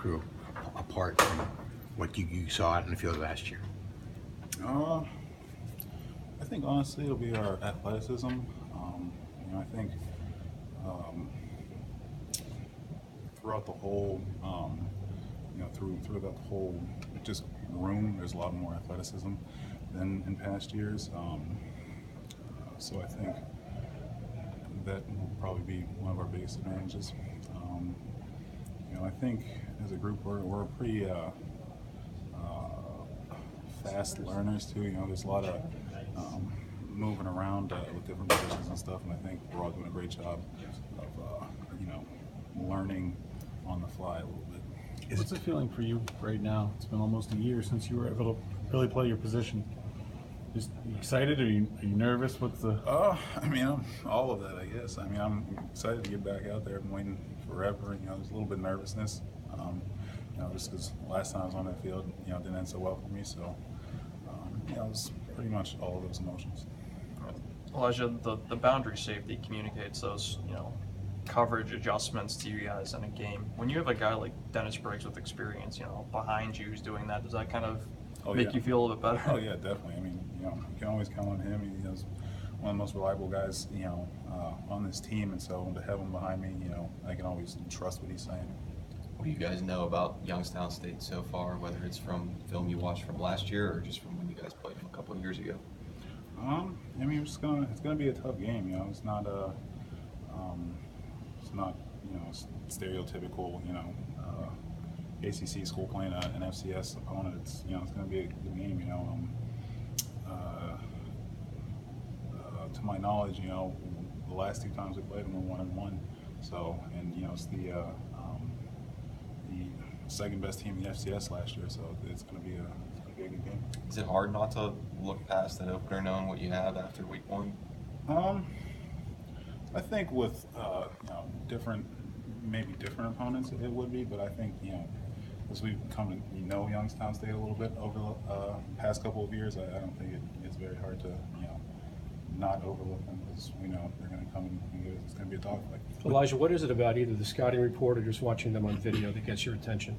crew apart from what you saw out in the field last year? I think honestly it'll be our athleticism. I think throughout the whole, through the whole just room, there's a lot more athleticism than in past years. So I think that will probably be one of our biggest advantages. I think as a group we're pretty fast learners too. There's a lot of moving around with different positions and stuff, and I think we're all doing a great job of learning on the fly a little bit. What's the feeling for you right now? It's been almost a year since you were able to really play your position. Just excited? Are you nervous? What's the? I'm all of that, I guess. I'm excited to get back out there. I've been waiting forever. There's a little bit of nervousness. Just because last time I was on that field, it didn't end so well for me. So, it was pretty much all of those emotions. Elijah, the boundary safety communicates those, coverage adjustments to you guys in a game. When you have a guy like Dennis Briggs with experience, behind you who's doing that, does that kind of make you feel a little bit better? Oh yeah, definitely. You can always count on him. He's one of the most reliable guys, on this team, and so to have him behind me, I can always trust what he's saying. What do you guys know about Youngstown State so far, whether it's from film you watched from last year or just from when you guys played a couple of years ago? It's gonna be a tough game. It's not stereotypical, ACC school playing an FCS opponent. It's gonna be a good game. To my knowledge, the last two times we played them were 1-1. So, and it's the second best team in the FCS last year. So it's gonna be a good game. Is it hard not to look past that opener knowing what you have after week one? I think with different opponents it would be, but I think as we've come to know Youngstown State a little bit over the past couple of years, I don't think it's very hard to not overlook them, because we know they're going to come and it's going to be a dogfight. Elijah, what is it about either the scouting report or just watching them on video that gets your attention?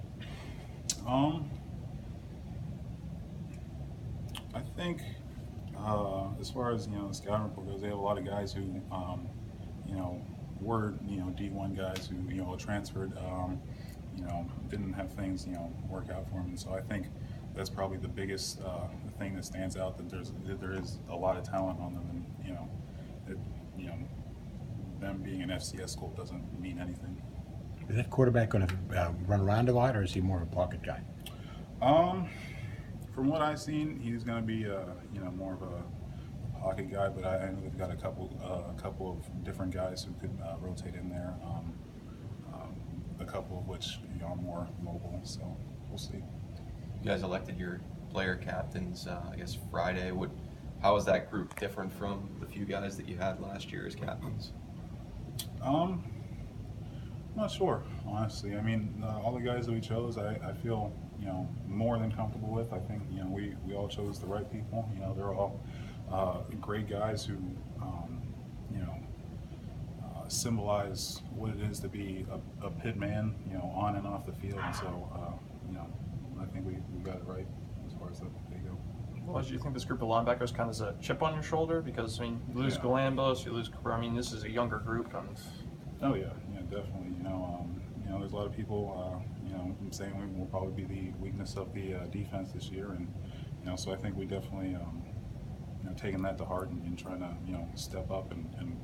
I think as far as the scouting report goes, they have a lot of guys who were D1 guys who transferred, didn't have things work out for them, and so I think that's probably the biggest thing that stands out, that there is a lot of talent on them, and them being an FCS school doesn't mean anything. Is that quarterback going to run around a lot, or is he more of a pocket guy? From what I've seen, he's going to be more of a pocket guy, but I know they've got a couple of different guys who could rotate in there. A couple of which are more mobile, so we'll see. You guys elected your player captains, I guess Friday. How is that group different from the few guys that you had last year as captains? I'm not sure, honestly. All the guys that we chose, I feel more than comfortable with. I think we all chose the right people. They're all great guys who symbolize what it is to be a Pitt man, on and off the field. And so I think we got it right as far as they go. Well, do you think this group of linebackers kind of is a chip on your shoulder? Because you lose Galambos, you lose. This is a younger group. Oh yeah, definitely. There's a lot of people, saying we will probably be the weakness of the defense this year, and so I think we definitely, taking that to heart and trying to, step up and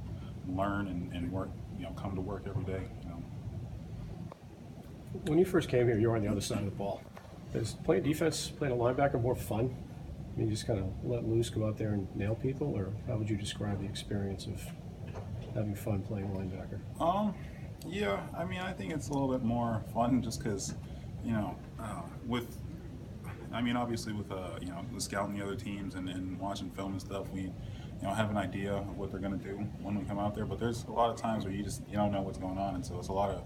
learn and work, come to work every day. When you first came here, you were on the other side of the ball. Is playing defense, playing a linebacker, more fun? You just kind of let loose, go out there and nail people, or how would you describe the experience of having fun playing linebacker? Yeah, I think it's a little bit more fun just because, obviously with scouting the other teams and watching film and stuff, we have an idea of what they're going to do when we come out there. But there's a lot of times where you don't know what's going on, and so it's a lot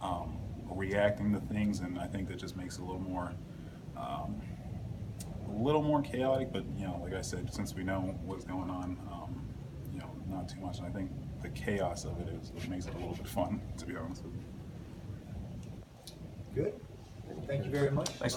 of reacting to things, and I think that just makes it a little more chaotic. But like I said, since we know what's going on, not too much. And I think the chaos of it is what makes it a little bit fun, to be honest with you. Good. you very much. Thanks a lot.